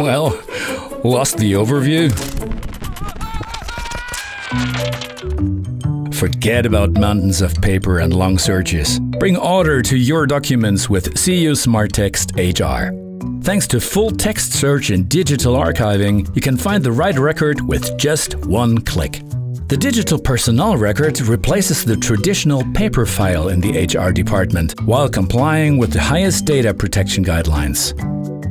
Well, lost the overview? Forget about mountains of paper and long searches. Bring order to your documents with cuSmarText HR. Thanks to full text search and digital archiving, you can find the right record with just one click. The digital personnel record replaces the traditional paper file in the HR department while complying with the highest data protection guidelines.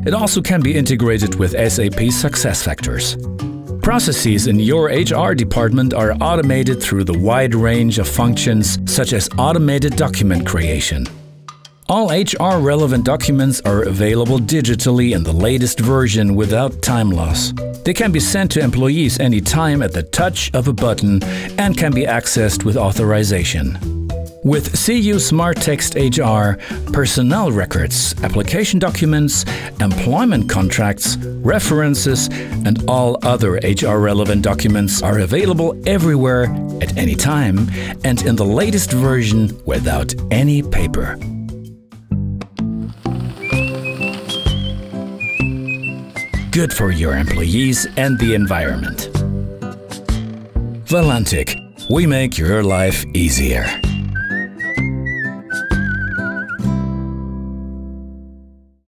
It also can be integrated with SAP SuccessFactors. Processes in your HR department are automated through the wide range of functions such as automated document creation. All HR-relevant documents are available digitally in the latest version without time loss. They can be sent to employees anytime at the touch of a button and can be accessed with authorization. With cuSmarText HR, personnel records, application documents, employment contracts, references, and all other HR-relevant documents are available everywhere at any time and in the latest version without any paper. Good for your employees and the environment. Valantic, we make your life easier.